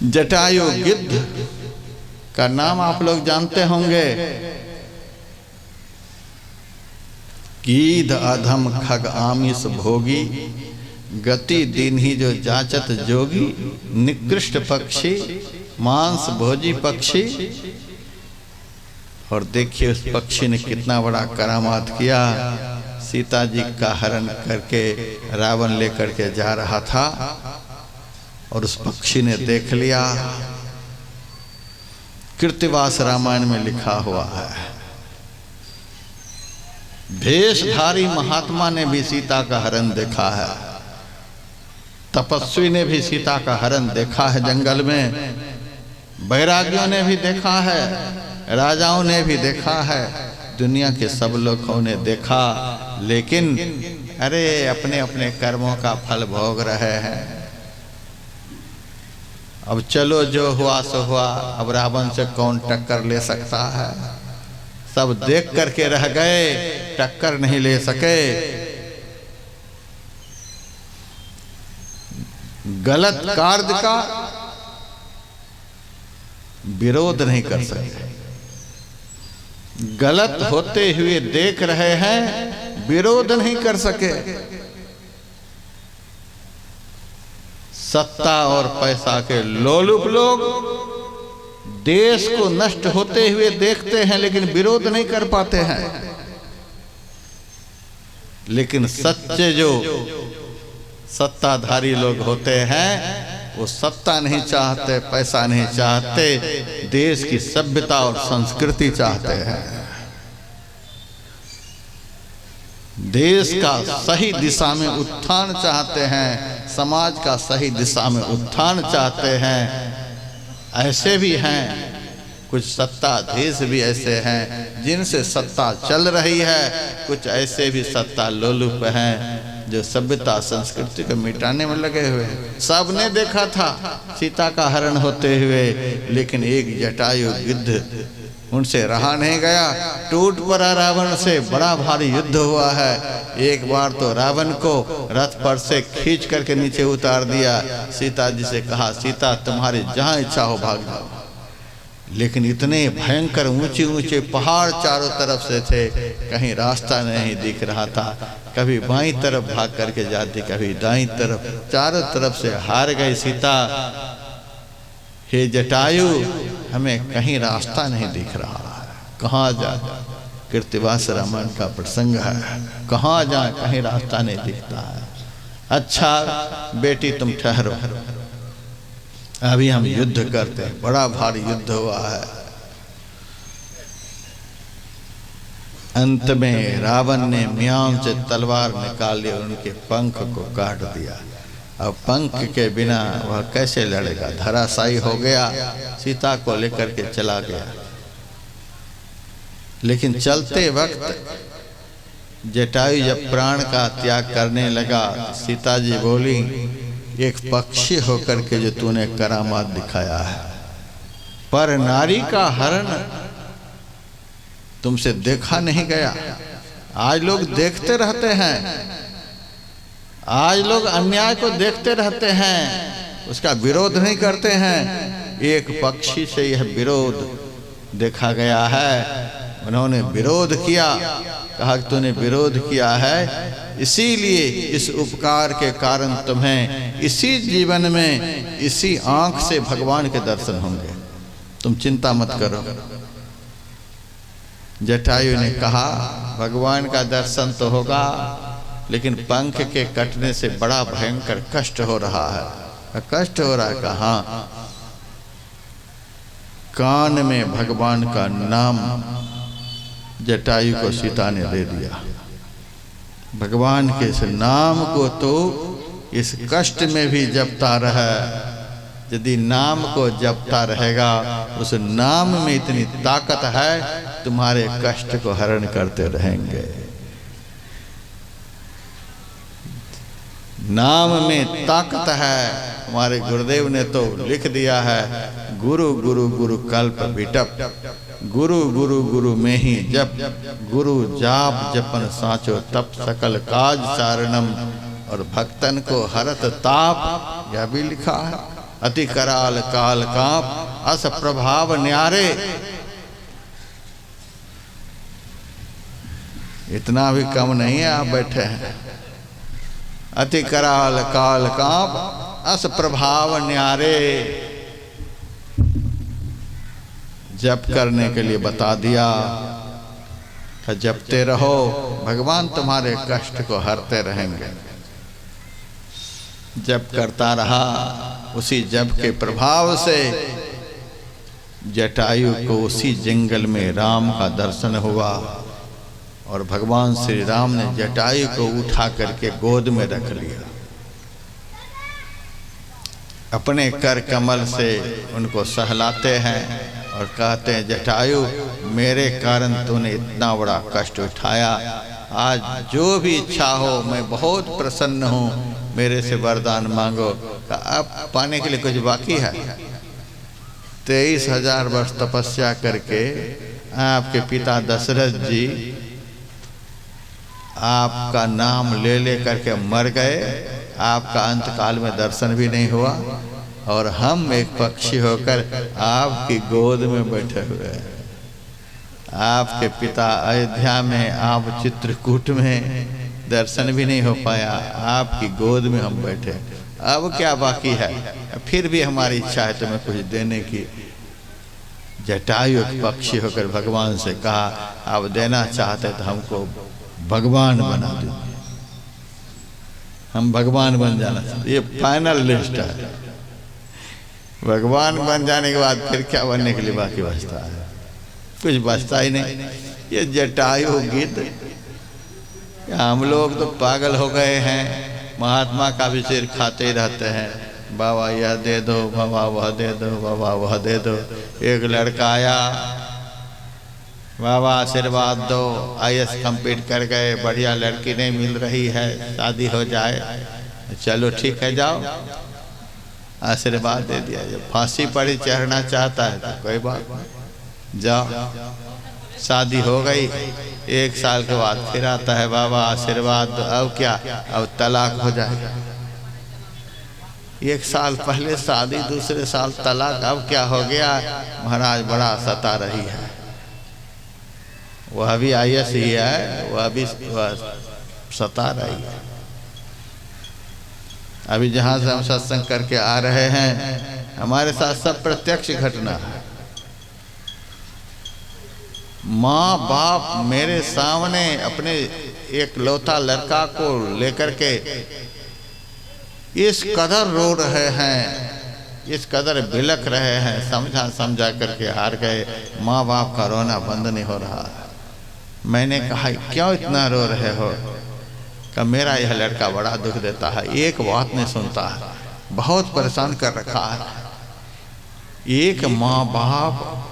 जटायु गिद्ध का नाम आप लोग जानते होंगे। गीध अधम खग आमिष भोगी, गति दिन ही जो जाचत जोगी। निकृष्ट पक्षी, मांस भोजी पक्षी। और देखिए उस पक्षी ने कितना बड़ा करामात किया। सीता जी का हरण करके रावण लेकर के जा रहा था और उस पक्षी ने देख लिया। कृत्तिवास रामायण में लिखा हुआ है, भेषधारी महात्मा ने भी सीता का हरण देखा है, तपस्वी ने भी सीता का हरण देखा है जंगल में, बैरागियों ने भी देखा है, राजाओं ने भी देखा है, दुनिया के सब लोगों ने देखा। लेकिन अरे अपने अपने कर्मों का फल भोग रहे हैं। अब चलो जो हुआ सो हुआ, अब रावण से कौन टक्कर ले सकता है। सब देख करके रह गए, टक्कर नहीं ले सके। गलत कार्य का विरोध नहीं कर सकते। गलत होते हुए देख रहे हैं, विरोध नहीं कर सके। सत्ता और पैसा के लोलुप लोग देश को नष्ट होते हुए देखते हैं लेकिन विरोध नहीं कर पाते हैं। लेकिन सच्चे जो सत्ताधारी लोग होते हैं वो सत्ता नहीं चाहते, पैसा नहीं चाहते, देश की सभ्यता और संस्कृति चाहते हैं। देश का सही दिशा में उत्थान चाहते हैं, समाज का सही दिशा में उत्थान चाहते हैं। ऐसे भी हैं, कुछ सत्ताधीश भी ऐसे हैं जिनसे सत्ता चल रही है, कुछ ऐसे भी सत्ता लोलुप हैं जो सभ्यता संस्कृति को मिटाने में लगे हुए हैं। सबने देखा था सीता का हरण होते हुए, लेकिन एक जटायु गिद्ध उनसे रहा नहीं गया। टूट पड़ा रावण से, बड़ा भारी युद्ध हुआ है। एक बार तो रावण को रथ पर से खींच करके नीचे उतार दिया। सीता जी से कहा, सीता तुम्हारी जहां इच्छा हो भाग जाओ। लेकिन इतने भयंकर ऊंचे ऊंचे पहाड़ चारों तरफ से थे, कहीं रास्ता नहीं दिख रहा था। कभी बाईं तरफ भाग करके जाती, कभी दाईं तरफ, चारों तरफ से हार गई सीता। हे जटायु, हमें कहीं रास्ता नहीं दिख रहा है, कहाँ जाए। कृत्तिवास रामायण का प्रसंग है, कहाँ जाए, कहीं रास्ता नहीं दिखता है। अच्छा बेटी तुम ठहरो, अभी हम युद्ध करते हैं। बड़ा भारी युद्ध हुआ है। अंत में रावण ने म्यान से तलवार निकाल ली और उनके पंख को काट दिया। अब पंख के बिना वह कैसे लड़ेगा, धराशायी हो गया। सीता को लेकर के चला गया। लेकिन चलते वक्त जटायु जब प्राण का त्याग करने लगा, सीता जी बोली, एक पक्षी होकर के जो तूने करामात दिखाया है, पर नारी का हरण तुमसे देखा नहीं गया। आज लोग देखते रहते हैं, आज लोग अन्याय को देखते रहते हैं, उसका विरोध नहीं करते हैं। एक पक्षी से यह विरोध देखा गया है। उन्होंने विरोध किया, कहा कि तूने विरोध किया है, इसीलिए इस उपकार के कारण तुम्हें इसी जीवन में इसी आंख से भगवान के दर्शन होंगे, तुम चिंता मत करो। जटायु ने कहा, भगवान का दर्शन तो होगा, लेकिन पंख के कटने से बड़ा भयंकर कष्ट हो रहा है। कष्ट हो रहा है, कहाँ? कान में भगवान का नाम जटायु को सीता ने दे दिया। भगवान के इस नाम को तो इस कष्ट में भी जपता रहे। यदि नाम को जपता रहेगा, उस नाम में इतनी ताकत है, तुम्हारे कष्ट को हरण करते रहेंगे। नाम में ताकत है। हमारे गुरुदेव ने तो लिख दिया है, गुरु गुरु गुरु कल्प विटप, गुरु गुरु गुरु में ही जप, गुरु जाप जपन साचो तप, सकल काज चारणम, और भक्तन को हरत ताप, यह भी लिखा है। अति कराल काल कांप अस प्रभाव न्यारे। इतना भी कम नहीं है, आप बैठे हैं। अति कराल काल कांप अस प्रभाव न्यारे। जप करने के लिए बता दिया, तो जपते रहो, भगवान तुम्हारे कष्ट को हरते रहेंगे। जप करता रहा, उसी जप के प्रभाव से जटायु को उसी जंगल में राम का दर्शन हुआ और भगवान श्री राम ने जटायु को उठा करके गोद में रख लिया। अपने कर कमल से उनको सहलाते हैं और कहते हैं, जटायु मेरे कारण तूने इतना बड़ा कष्ट उठाया, आज जो भी इच्छा हो मैं बहुत प्रसन्न हूँ, मेरे से वरदान मांगो। अब पाने के लिए कुछ बाकी है? 23,000 वर्ष तपस्या करके आपके पिता दशरथ जी आपका नाम ले ले करके मर गए, आपका अंतकाल में दर्शन भी नहीं हुआ, और हम एक पक्षी होकर आपकी गोद में बैठे हुए हैं। आपके पिता अयोध्या में, आप चित्रकूट में दर्शन भी नहीं हो पाया, आपकी गोद में हम बैठे। अब क्या बाकी है? फिर भी हमारी इच्छा है तुम्हें कुछ देने की। जटायु एक पक्षी होकर भगवान से कहा, आप देना चाहते तो हमको भगवान बना दीजिए, हम भगवान बन जाना चाहते। ये फाइनल लिस्ट है। भगवान बन जाने के बाद फिर क्या बनने के लिए बाकी बचता है? कुछ बचता ही नहीं। ये जटायु गिद्ध, हम लोग तो पागल हो गए हैं, महात्मा का भी सिर खाते ही रहते हैं। बाबा यह दे दो, बाबा वह दे दो, बाबा वह दे दो। एक लड़का आया, बाबा आशीर्वाद दो, IAS कंप्लीट कर गए, बढ़िया लड़की नहीं मिल रही है, शादी हो जाए। चलो ठीक है, जाओ, आशीर्वाद दे दिया। जब फांसी पर ही चढ़ना चाहता है तो कोई बात नहीं, जाओ। शादी हो गई, 1 साल के बाद फिर आता है, बाबा आशीर्वाद दो। अब क्या? अब तलाक हो जाएगा। 1 साल पहले शादी, दूसरे साल तलाक, अब क्या हो गया? महाराज बड़ा सता रही है। वह भी IAS ही है, वह भी सता रही है। अभी जहाँ से हम सत्संग करके आ रहे हैं, हमारे साथ सब प्रत्यक्ष घटना है। माँ बाप मेरे सामने अपने एक लौता लड़का को लेकर के इस कदर रो रहे हैं, इस कदर बिलख रहे हैं, समझा समझा करके हार गए। माँ बाप का रोना बंद नहीं हो रहा। मैंने कहा, क्यों इतना रो रहे हो? कि मेरा यह लड़का बड़ा दुख देता है, एक बात नहीं सुनता है, बहुत परेशान कर रखा है। एक माँ बाप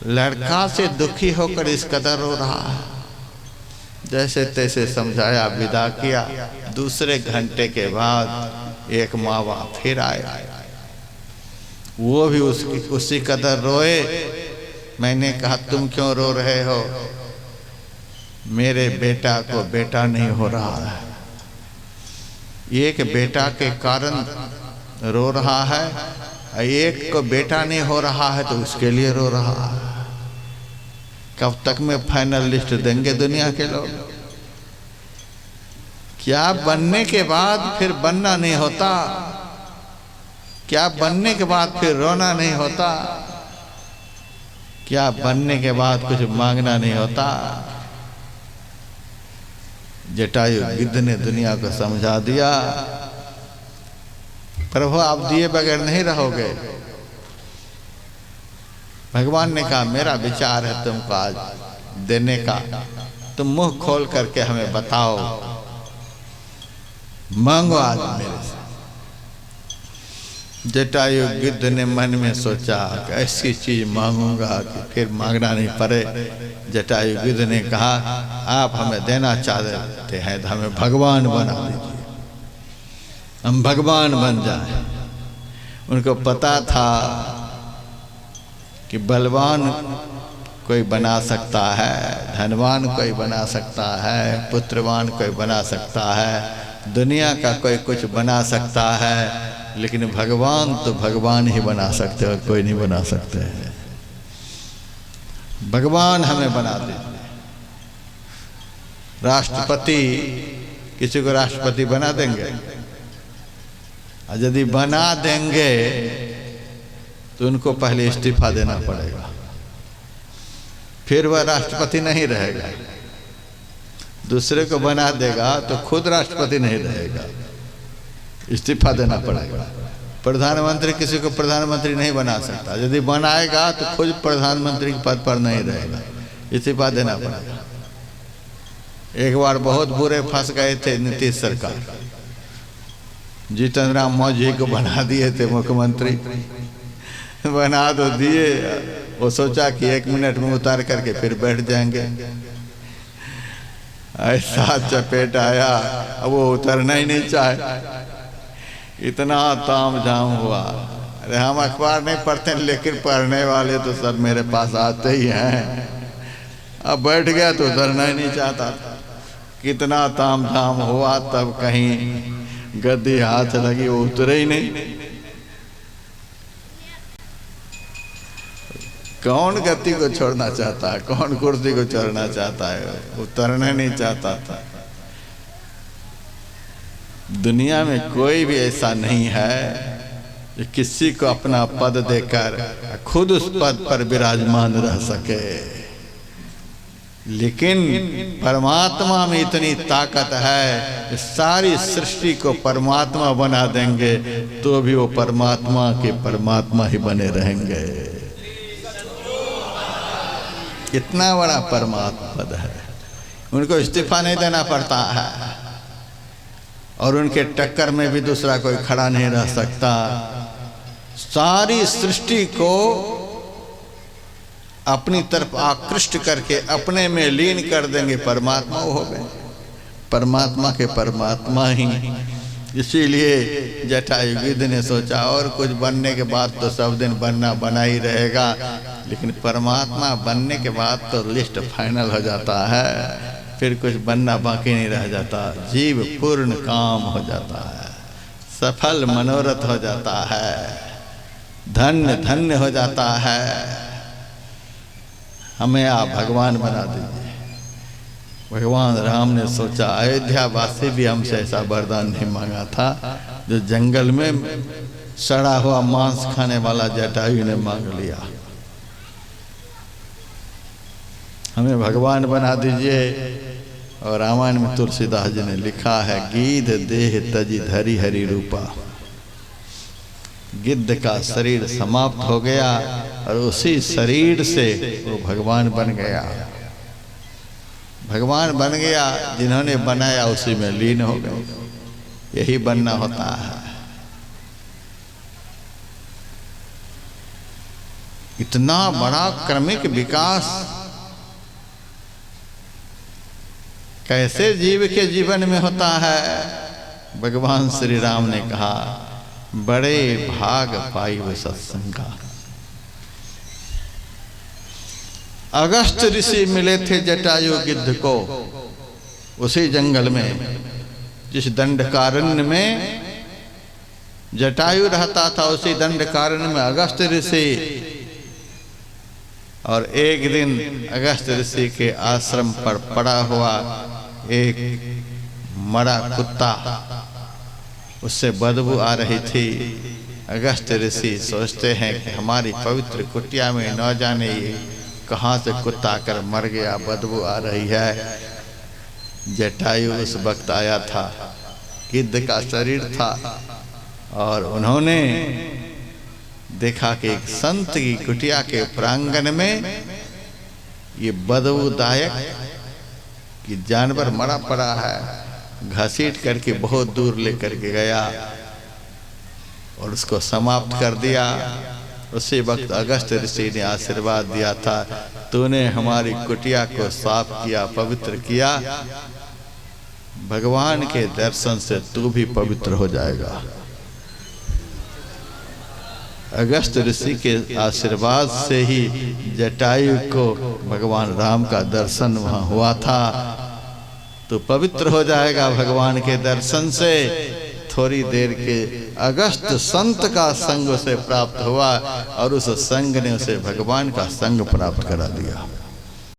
लड़का से दुखी होकर इस कदर रो रहा है। जैसे तैसे समझाया, विदा किया। दूसरे घंटे के बाद एक माँ बाप फिर आए, वो भी उसी कदर रोए। मैंने कहा, तुम क्यों रो रहे हो? मेरे बेटा को बेटा नहीं हो रहा है। एक बेटा के कारण रो रहा है, एक को बेटा नहीं हो रहा है तो उसके लिए रो रहा है। कब तक में फाइनल लिस्ट देंगे दुनिया के लोग? क्या बनने के बाद फिर बनना नहीं होता? क्या बनने के बाद फिर रोना नहीं होता? क्या बनने के बाद कुछ मांगना नहीं होता? जटायु गिद्ध ने दुनिया को समझा दिया, प्रभु आप दिए बगैर नहीं रहोगे। भगवान ने कहा, मेरा विचार है तुमको आज देने का, तुम मुंह खोल करके हमें बताओ, मांगो आज मेरे से। जटायु गिद्ध ने मन में सोचा कि ऐसी चीज मांगूंगा कि फिर मांगना नहीं पड़े। जटायु गिद्ध ने कहा, आप हमें देना चाहते हैं तो हमें भगवान बना दीजिए, हम भगवान बन जाएं। उनको पता था कि बलवान कोई बना सकता है, धनवान कोई बना सकता है, पुत्रवान कोई बना सकता है, दुनिया का कोई कुछ बना सकता है, लेकिन भगवान तो भगवान ही बना सकते और कोई नहीं बना सकते हैं। भगवान हमें बना दीजिए। राष्ट्रपति, किसी को राष्ट्रपति बना देंगे, और यदि बना देंगे तो उनको पहले इस्तीफा देना पड़ेगा, फिर वह राष्ट्रपति नहीं रहेगा। दूसरे को बना देगा तो खुद राष्ट्रपति नहीं रहेगा, इस्तीफा देना पड़ेगा। प्रधानमंत्री किसी को प्रधानमंत्री नहीं बना सकता, यदि बनाएगा तो खुद प्रधानमंत्री के पद पर नहीं रहेगा, इस्तीफा देना पड़ेगा। एक बार बहुत बुरे फंस गए थे नीतीश सरकार, जीतन राम मांझी को बना दिए थे मुख्यमंत्री, बना तो दिए, वो सोचा कि 1 मिनट में उतार करके फिर बैठ जाएंगे, ऐसा चपेट आया, अब वो उतरना ही नहीं चाहे, इतना ताम झाम हुआ। अरे हम अखबार नहीं पढ़ते, लेकिन पढ़ने वाले तो सब मेरे पास आते ही हैं। अब बैठ गया तो उतरना ही नहीं चाहता था, कितना ताम झाम हुआ, तब कहीं गद्दी हाथ लगी, वो उतरे ही नहीं। कौन गद्दी को छोड़ना चाहता है, कौन कुर्सी को छोड़ना चाहता है, उतरना नहीं चाहता था। दुनिया में कोई भी ऐसा नहीं है जो किसी को अपना पद देकर खुद उस पद पर विराजमान रह सके, लेकिन परमात्मा में इतनी ताकत है कि सारी सृष्टि को परमात्मा बना देंगे तो भी वो परमात्मा के परमात्मा ही बने रहेंगे। कितना बड़ा परमात्मा पद है, उनको इस्तीफा नहीं देना पड़ता है, और उनके टक्कर में भी दूसरा कोई खड़ा नहीं रह सकता। सारी सृष्टि को अपनी तरफ आकृष्ट करके अपने में लीन कर देंगे, परमात्मा हो गए, परमात्मा के परमात्मा ही। इसीलिए जटायुगिद्ध ने सोचा और कुछ बनने के बाद तो सब दिन बनना बना ही रहेगा, लेकिन परमात्मा बनने के बाद तो लिस्ट फाइनल हो जाता है, फिर कुछ बनना बाकी नहीं रह जाता, जीव पूर्ण काम हो जाता है, सफल मनोरथ हो जाता है, धन्य धन्य हो जाता है। हमें आप भगवान बना दीजिए। भगवान राम ने सोचा, अयोध्या वासी भी हमसे ऐसा वरदान नहीं मांगा था, जो जंगल में सड़ा हुआ मांस खाने वाला जटायु ने मांग लिया। हमें भगवान बना दीजिए। और रामायण में तुलसीदास जी ने लिखा है, गिद्ध देह तजी धरी हरि रूपा। गिद्ध का शरीर समाप्त हो गया और उसी शरीर से वो भगवान बन गया। भगवान बन गया, जिन्होंने बनाया उसी में लीन हो गए। यही बनना होता है। इतना बड़ा क्रमिक विकास कैसे जीव के जीवन में होता है। भगवान श्री राम ने कहा, बड़े भाग पाई वो सत्संगा। अगस्त ऋषि मिले थे जटायु गिद्ध को उसी जंगल में, जिस दंडकारण्य में जटायु रहता था, उसी दंडकारण्य में अगस्त ऋषि। और एक दिन अगस्त ऋषि के आश्रम पर पड़ा हुआ एक मरा कुत्ता, उससे बदबू आ रही थी। अगस्त ऋषि सोचते हैं कि हमारी पवित्र कुटिया में न जाने ये कहाँ से कुत्ता आकर मर गया, बदबू आ रही है। जटायु उस वक्त आया था, गिद्ध का शरीर था, और उन्होंने देखा कि एक संत की कुटिया के प्रांगण में ये बदबूदायक कि जानवर मरा पड़ा है। घसीट करके बहुत दूर लेकर के गया और उसको समाप्त कर दिया। उसी वक्त अगस्त ऋषि ने आशीर्वाद दिया था, तूने हमारी कुटिया को साफ किया, पवित्र किया, भगवान के दर्शन से तू भी पवित्र हो जाएगा। अगस्त ऋषि के आशीर्वाद से ही जटायु को भगवान राम का दर्शन वहाँ हुआ था। तो पवित्र हो जाएगा भगवान के दर्शन से। थोड़ी देर के अगस्त संत का संग उसे प्राप्त हुआ और उस संग ने उसे भगवान का संग प्राप्त करा दिया।